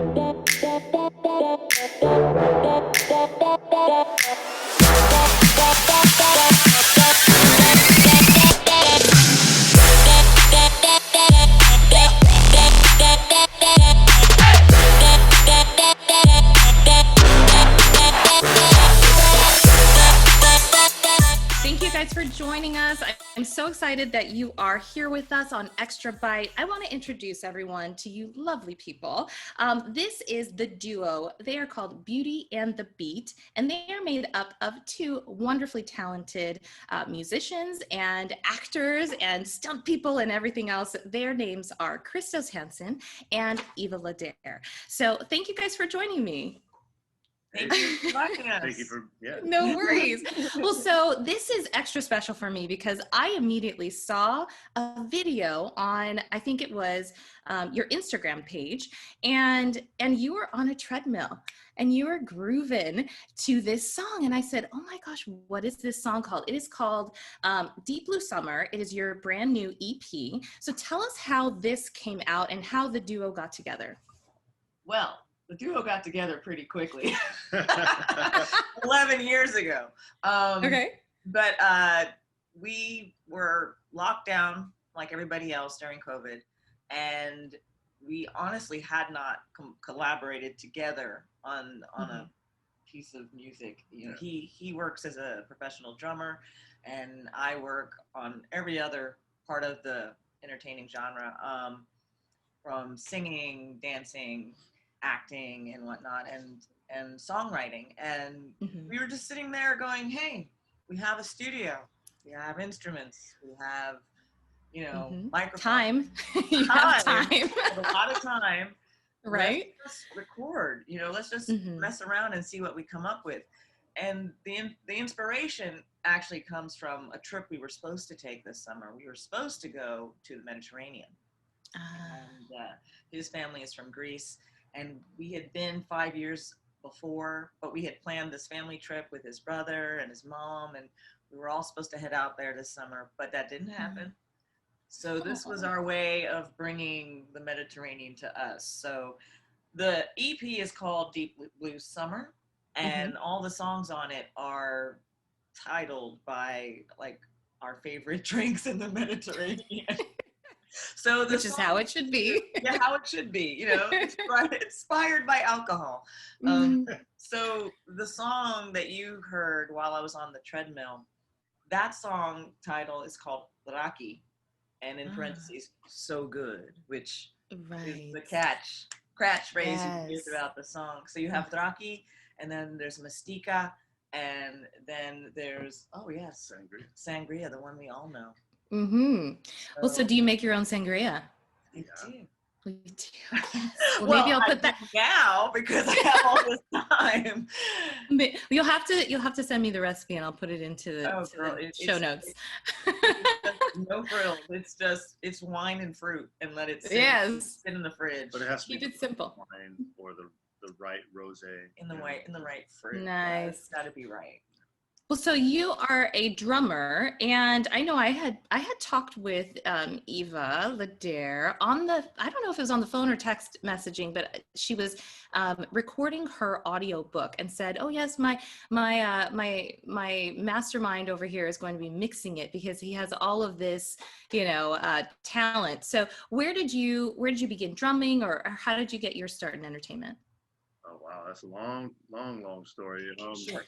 Thank you guys for joining us. I'm so excited that you are here with us on Extrabyte. I want to introduce everyone to you lovely people. This is the duo. They are called Beauty and the Beat, and they are made up of two wonderfully talented musicians and actors and stunt people and everything else. Their names are Christos Hansen and Eva La Dare. So thank you guys for joining me. Thank you for inviting us. Thank you for, yeah. No worries. Well, so this is extra special for me because I immediately saw a video on, I think it was your Instagram page, and you were on a treadmill and you were grooving to this song. And I said, oh my gosh, what is this song called? It is called Deep Blue Summer. It is your brand new EP. So tell us how this came out and how the duo got together. Well, the duo got together pretty quickly. 11 years ago. Okay. But we were locked down like everybody else during COVID. And we honestly had not collaborated together on a piece of music. You know, he works as a professional drummer, and I work on every other part of the entertaining genre, from singing, dancing, acting and whatnot, and songwriting. And we were just sitting there going, hey, we have a studio, we have instruments, we have, you know, microphones. Time. You have time. A lot of time. Right. Let's just record, you know, let's just mess around and see what we come up with. And the inspiration actually comes from a trip we were supposed to take this summer. We were supposed to go to the Mediterranean. And his family is from Greece. And we had been 5 years before, but we had planned this family trip with his brother and his mom, and we were all supposed to head out there this summer, but that didn't happen. So this was our way of bringing the Mediterranean to us. So the EP is called Deep Blue Summer, and all the songs on it are titled by like our favorite drinks in the Mediterranean. So which is how it should be. Yeah, how it should be, you know, inspired by alcohol. So the song that you heard while I was on the treadmill, that song title is called Raki, and in parentheses, so good, which is the catchphrase you hear throughout the song. So you have Raki, and then there's Mastika, and then there's, Sangria, the one we all know. Well, so do you make your own sangria? I do. We do. Well, maybe I'll put that now because I have all this time. You'll have to send me the recipe and I'll put it into the show notes. No frills. It's wine and fruit, and let it sit in the fridge. But it has to keep be it simple. Wine or the right rosé. In the right fruit. Nice. It's got to be right. Well, so you are a drummer, and I know I had talked with Eva La Dare on the, I don't know if it was on the phone or text messaging, but she was recording her audio book and said, "Oh yes, my mastermind over here is going to be mixing it because he has all of this, you know, talent." So where did you begin drumming, or how did you get your start in entertainment? Oh wow, that's a long story. Sure.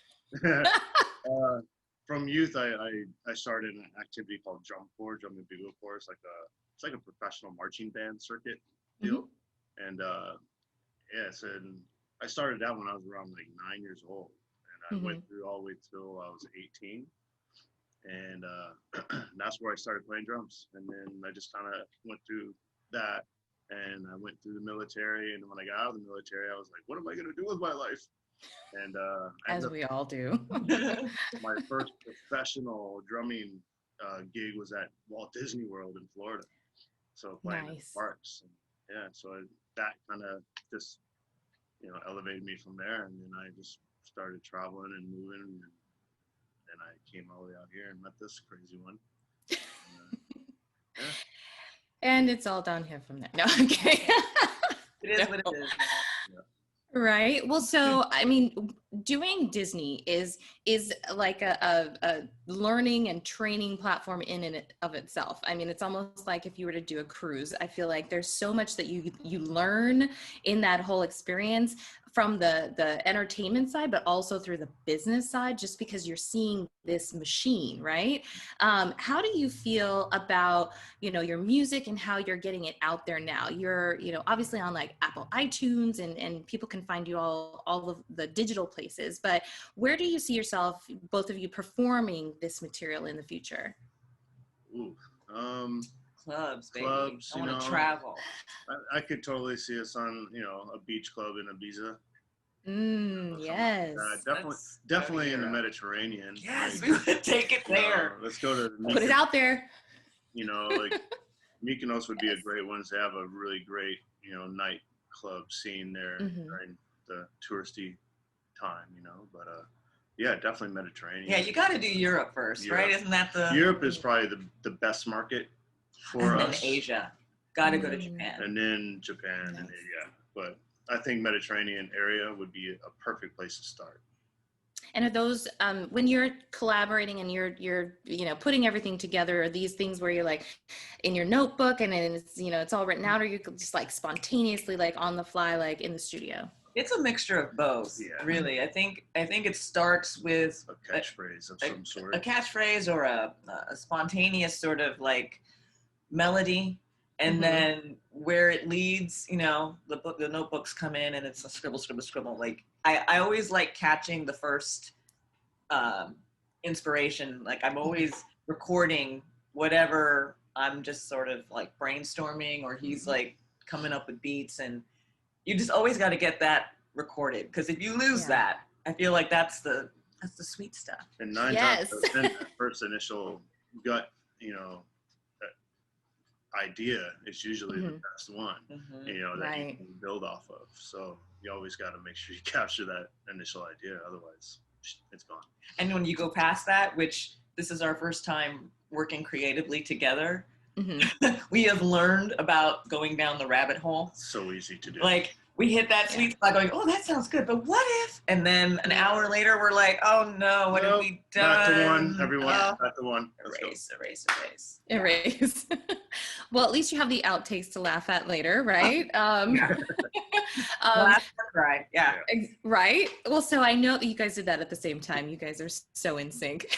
From youth, I started an activity called Drum and Bugle Corps. It's like a professional marching band circuit deal. And so I started that when I was around like 9 years old, and I went through all the way till I was 18. And that's where I started playing drums. And then I just kind of went through that, and I went through the military. And when I got out of the military, I was like, what am I going to do with my life? And as we all do. My first professional drumming gig was at Walt Disney World in Florida. So playing in parks. And so that kind of just, you know, elevated me from there. And then I just started traveling and moving. And then I came all the way out here and met this crazy one. And it's all downhill from there. No, I'm kidding. It is what it is. Right. Well, so I mean, doing Disney is like a learning and training platform in and of itself. I mean, it's almost like if you were to do a cruise. I feel like there's so much that you learn in that whole experience from the entertainment side, but also through the business side, just because you're seeing this machine, right? How do you feel about, your music and how you're getting it out there now? You're, obviously on like Apple iTunes and people can find you all of the digital places, but where do you see yourself, both of you, performing this material in the future? Ooh, Clubs, baby. clubs, I want to travel. I could totally see us on, a beach club in Ibiza. Yes. Definitely in the Mediterranean. Yes, we would take it there. Let's go to Put it out there. Like Mykonos would be a great one to have a really great, nightclub scene there during the touristy time, but yeah, definitely Mediterranean. Yeah, you got to do Europe first, right? Isn't that Europe is probably the best market for us. And then Asia. Got to go to Japan. And then Japan, yes. But I think Mediterranean area would be a perfect place to start. And are those, when you're collaborating and you're putting everything together, are these things where you're like in your notebook and it's, it's all written out, or you could just like spontaneously, like on the fly, like in the studio? It's a mixture of both, really. I think it starts with a catchphrase of some sort. A catchphrase or a spontaneous sort of like melody. And then where it leads, the notebooks come in and it's a scribble. Like I always like catching the first inspiration. Like I'm always recording whatever I'm just sort of like brainstorming, or he's like coming up with beats, and you just always got to get that recorded, because if you lose that, I feel like that's the sweet stuff. And 9 times out of 10, that first initial gut, idea is usually the best one, that you can build off of. So you always got to make sure you capture that initial idea, otherwise it's gone. And when you go past that, which this is our first time working creatively together, we have learned about going down the rabbit hole. So easy to do. Like we hit that sweet spot going, oh, that sounds good, but what if? And then an hour later, we're like, oh no, what have we done? Back to one, everyone, back to one. Erase. Well, at least you have the outtakes to laugh at later, right? Right, yeah. Right? Well, so I know that you guys did that at the same time. You guys are so in sync.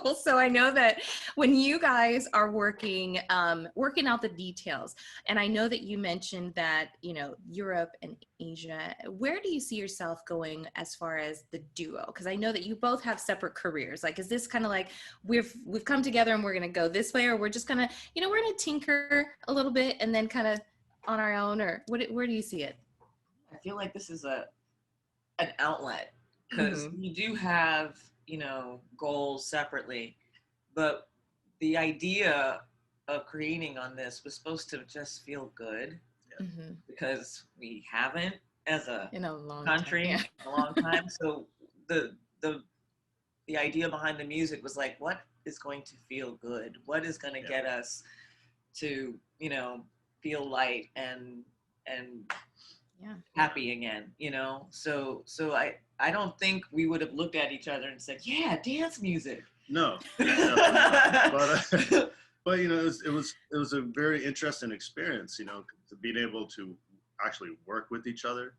Well, so I know that when you guys are working out the details, and I know that you mentioned that, Europe and Asia, where do you see yourself going as far as the duo? Because I know that you both have separate careers. Like, is this kind of like we've come together and we're going to go this way, or we're just going to, we're going to tinker a little bit and then kind of on our own, or where do you see it? I feel like this is an outlet, because you do have, goals separately, but the idea of creating on this was supposed to just feel good, because we haven't as a country in a long time. So the idea behind the music was like, what is going to feel good? What is going to get us to, feel light and happy again, So I don't think we would have looked at each other and said, yeah, dance music. No. But it was a very interesting experience, to being able to actually work with each other,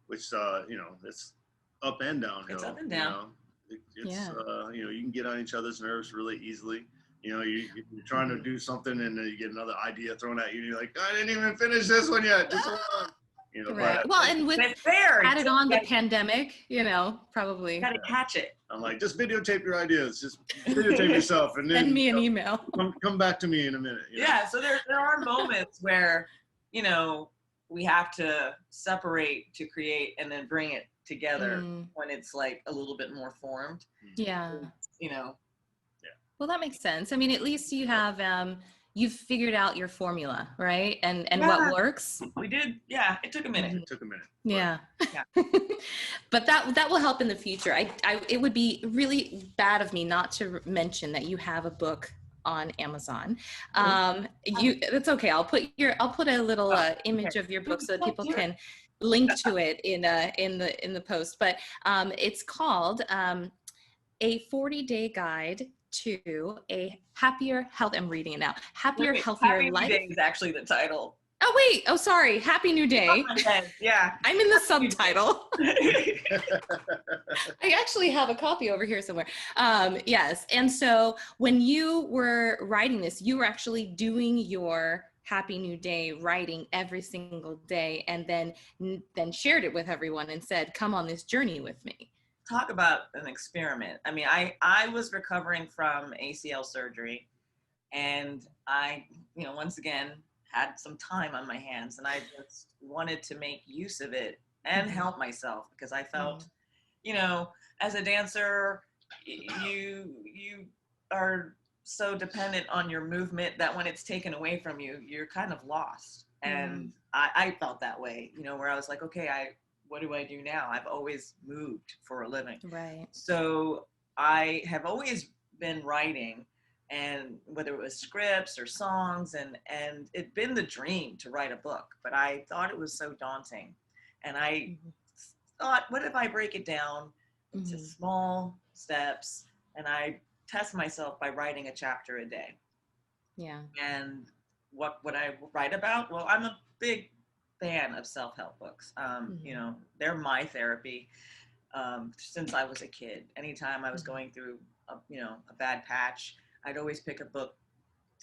which it's up and downhill. It's up and down. You can get on each other's nerves really easily. You're trying to do something and then you get another idea thrown at you and you're like, I didn't even finish this one yet. Just hold on. Right. Well, and with added on the pandemic, probably. Got to catch it. I'm like, just videotape your ideas. Just videotape yourself and then send me an email. Come back to me in a minute. Yeah. So there are moments where, we have to separate to create and then bring it together when it's like a little bit more formed. Yeah. Yeah. Well, that makes sense. I mean, at least you have, you've figured out your formula, right? And what works. We did. Yeah. It took a minute. It took a minute. Yeah. But that will help in the future. It would be really bad of me not to mention that you have a book on Amazon. It's okay. I'll put a little image of your book so that people can link to it in the post. But it's called A 40-Day Guide to a Happier Health. I'm reading it now. Happier, Healthier Happy Life. New Day is actually the title. Oh wait. Oh sorry. Happy New Day. Yeah. I'm in the subtitle. I actually have a copy over here somewhere. Yes. And so when you were writing this, you were actually doing your Happy New Day writing every single day, and then shared it with everyone and said, come on this journey with me. Talk about an experiment. I mean, I was recovering from ACL surgery, and I, once again, had some time on my hands, and I just wanted to make use of it and help myself, because I felt, as a dancer, you are so dependent on your movement that when it's taken away from you, you're kind of lost. And I felt that way, where I was like, okay, what do I do now? I've always moved for a living. Right. So I have always been writing, and whether it was scripts or songs, and it'd been the dream to write a book, but I thought it was so daunting. And I thought, what if I break it down into small steps, and I test myself by writing a chapter a day? Yeah. And what would I write about? Well, I'm a big fan of self-help books. They're my therapy since I was a kid. Anytime I was going through a bad patch, I'd always pick a book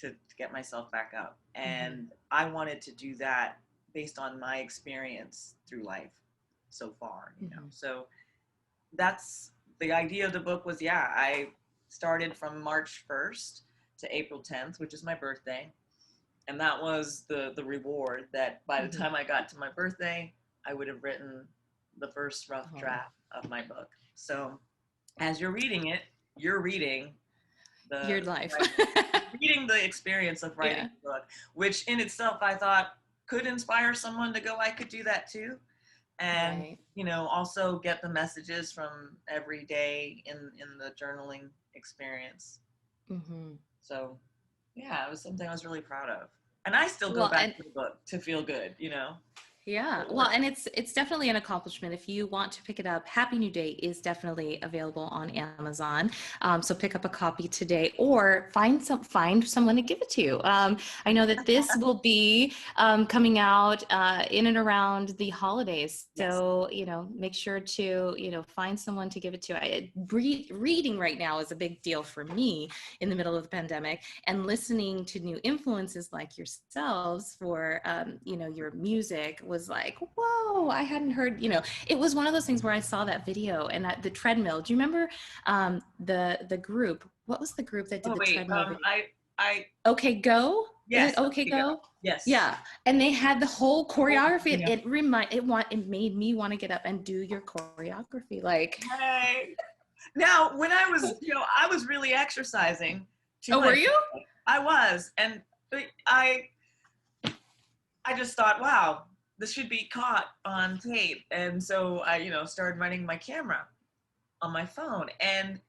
to get myself back up. And I wanted to do that based on my experience through life so far, So that's the idea of the book. Was, I started from March 1st to April 10th, which is my birthday. And that was the reward, that by the time I got to my birthday, I would have written the first rough draft of my book. So as you're reading it, you're reading your life. Reading the experience of writing the book, which in itself I thought could inspire someone to go, I could do that too. And, also get the messages from every day in the journaling experience. So it was something I was really proud of. And I still go back to the book to feel good, Yeah, well, and it's definitely an accomplishment. If you want to pick it up, Happy New Day is definitely available on Amazon. So pick up a copy today, or find someone to give it to. I know that this will be coming out in and around the holidays. So, make sure to, find someone to give it to. Reading right now is a big deal for me in the middle of the pandemic, and listening to new influences like yourselves for, your music was like, whoa, I hadn't heard, it was one of those things where I saw that video and the treadmill. Do you remember the group? What was the group that did the treadmill video? Okay Go? Yes. Is it Okay Go? Yes. Yeah. And they had the whole choreography. It made me want to get up and do your choreography. Like, hey. Now, when I was, I was really exercising. Were you? I was. And I just thought, wow, this should be caught on tape. And so I, started running my camera on my phone. And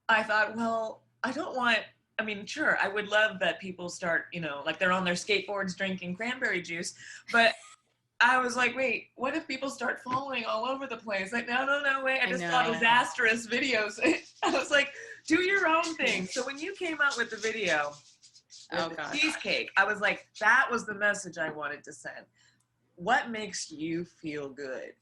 I thought, well, sure, I would love that people start, like they're on their skateboards drinking cranberry juice. But I was like, wait, what if people start falling all over the place? Like, no way. I just saw disastrous videos. I was like, do your own thing. So when you came out with the video, the cheesecake, I was like, that was the message I wanted to send. What makes you feel good?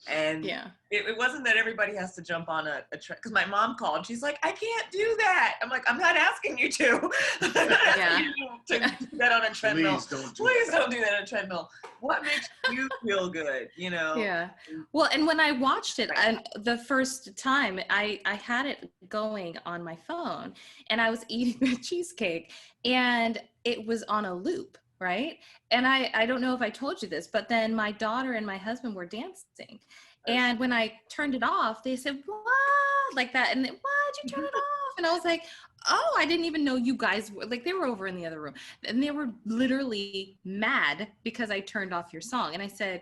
And it wasn't that everybody has to jump on a trend, because my mom called. She's like, I can't do that. I'm like, I'm not asking you to. I'm not asking you to do that on a treadmill. Please don't do that on a treadmill. What makes you feel good? Yeah. Well, and when I watched it, and the first time, I had it going on my phone, and I was eating the cheesecake, and it was on a loop. Right. And I don't know if I told you this, but then my daughter and my husband were dancing. And when I turned it off, they said, what? Like that. And why'd you turn it off? And I was like, oh, I didn't even know you guys were, like, they were over in the other room. And they were literally mad because I turned off your song. And I said,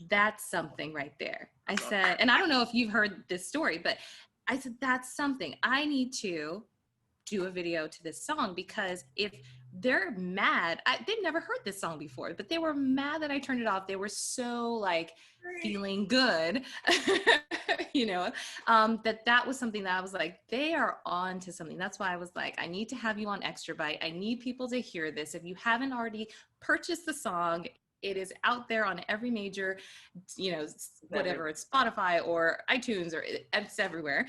that's something right there. I said, and I don't know if you've heard this story, but I said, that's something. I need to do a video to this song, because if they're mad, they've never heard this song before, but they were mad that I turned it off. They were so like feeling good, you know, that was something that I was like, they are on to something. That's why I was like, I need to have you on Extrabyte. I need people to hear this. If you haven't already purchased the song, it is out there on every major, you know, whatever, it's Spotify or iTunes, or it's everywhere.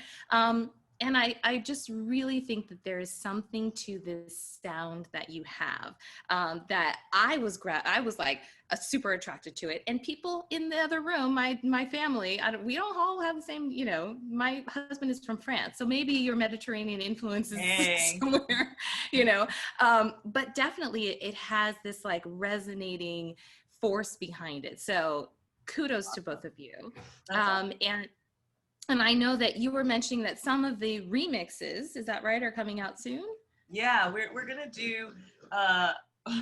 And I just really think that there is something to this sound that you have, that I was like super attracted to it. And people in the other room, my family, we don't all have the same, you know, my husband is from France, so maybe your Mediterranean influences somewhere, you know, but definitely it has this like resonating force behind it. So kudos to both of you. And I know that you were mentioning that some of the remixes, is that right, are coming out soon? Yeah, we're gonna do.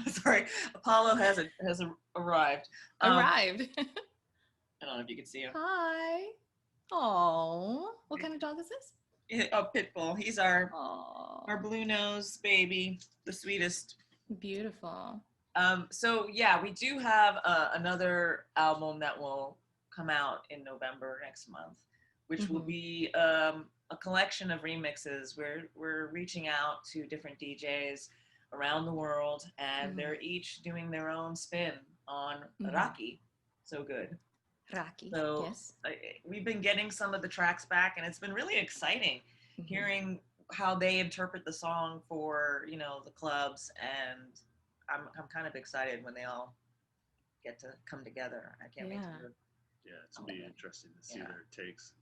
Sorry, Apollo has arrived. Arrived. I don't know if you can see him. Hi. Oh, what kind of dog is this? Oh, Pitbull. He's our blue nose baby, the sweetest. Beautiful. So yeah, we do have another album that will come out in November next month, which will be a collection of remixes. We're reaching out to different DJs around the world, and they're each doing their own spin on Raki. So good. Raki, so yes. We've been getting some of the tracks back, and it's been really exciting hearing how they interpret the song for, you know, the clubs, and I'm kind of excited when they all get to come together. I can't wait to it's gonna be interesting to see their takes.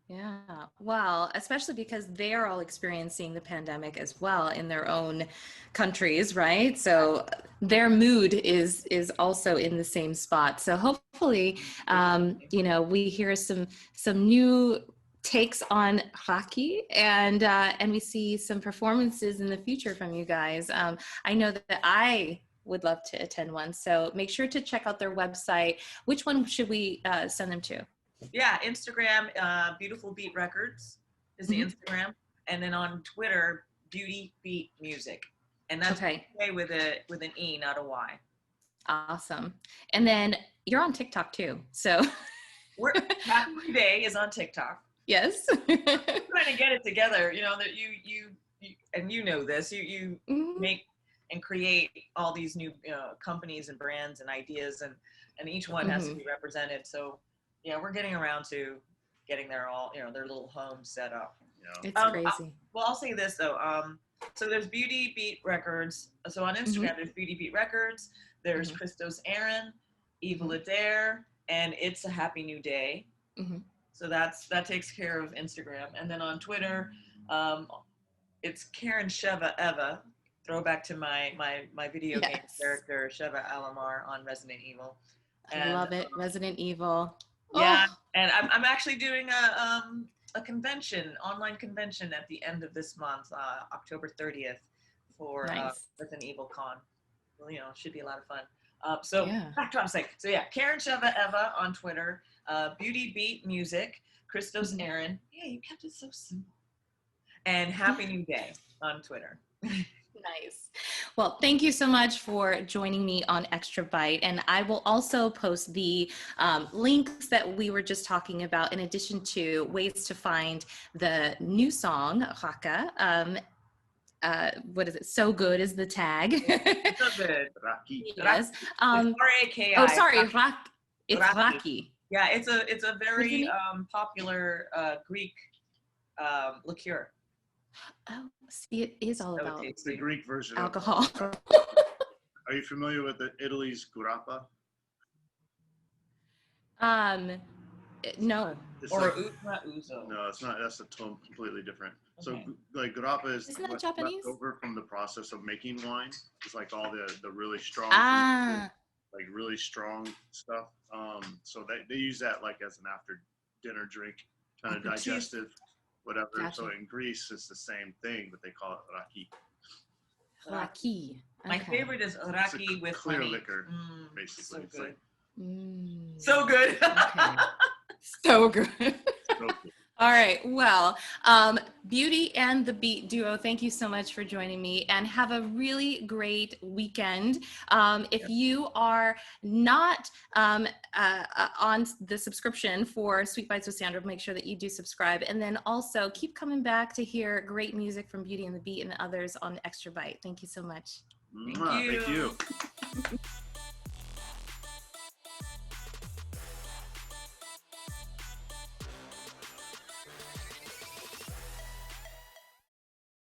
Yeah, well, especially because they're all experiencing the pandemic as well in their own countries, right? So their mood is also in the same spot. So hopefully, you know, we hear some new takes on Raki, and we see some performances in the future from you guys. I know that I would love to attend one, so make sure to check out their website. Which one should we send them to? Yeah, Instagram, Beautiful Beat Records is the Instagram, and then on Twitter, Beauty Beat Music, and that's okay with an E, not a Y. Awesome. And then you're on TikTok too, so Happy Day is on TikTok. Yes. I'm trying to get it together. You know that you and you know this. You make and create all these new companies and brands and ideas, and each one has to be represented. So. Yeah, we're getting around to getting their their little homes set up. It's crazy. Well, I'll say this though. So there's Beauty Beat Records. So on Instagram, there's Beauty Beat Records. There's Christos Aaron, Eva La Dare, and It's a Happy New Day. So that takes care of Instagram. And then on Twitter, it's Karen Sheva Eva. Throwback to my video game character Sheva Alamar on Resident Evil. I love it, Resident Evil. Yeah, and I'm actually doing a convention, online convention at the end of this month, October 30th, for Resident Evil Con. Well, you know, it should be a lot of fun. So back to what I'm saying. So yeah, Karen Sheva Eva on Twitter, Beauty Beat Music, Christos Aaron. Yeah, you kept it so simple. And Happy New Day on Twitter. Nice. Well, thank you so much for joining me on Extrabyte. And I will also post the links that we were just talking about, in addition to ways to find the new song, Raka. What is it? So Good is the tag. So good. Raki. Yes. R-A-K-I. Oh, sorry. It's Raki. Yeah, it's a very popular Greek liqueur. Oh, see, it is all about it's the Greek version alcohol. Are you familiar with Italy's grappa? No. It's or not uzo. No, it's not. That's completely different. Okay. So like grappa is left over from the process of making wine. It's like all the really strong, like really strong stuff. So they use that like as an after dinner drink, kind of digestive. Whatever. Gotcha. So in Greece, it's the same thing, but they call it Raki. Raki. Okay. My favorite is Raki with clear honey. Liquor, basically. So good. So good. So good. So good. All right. Well, Beauty and the Beat duo, thank you so much for joining me, and have a really great weekend. If you are not on the subscription for Sweet Bites with Sandra, make sure that you do subscribe. And then also keep coming back to hear great music from Beauty and the Beat and others on Extrabyte. Thank you so much. Thank you. Thank you.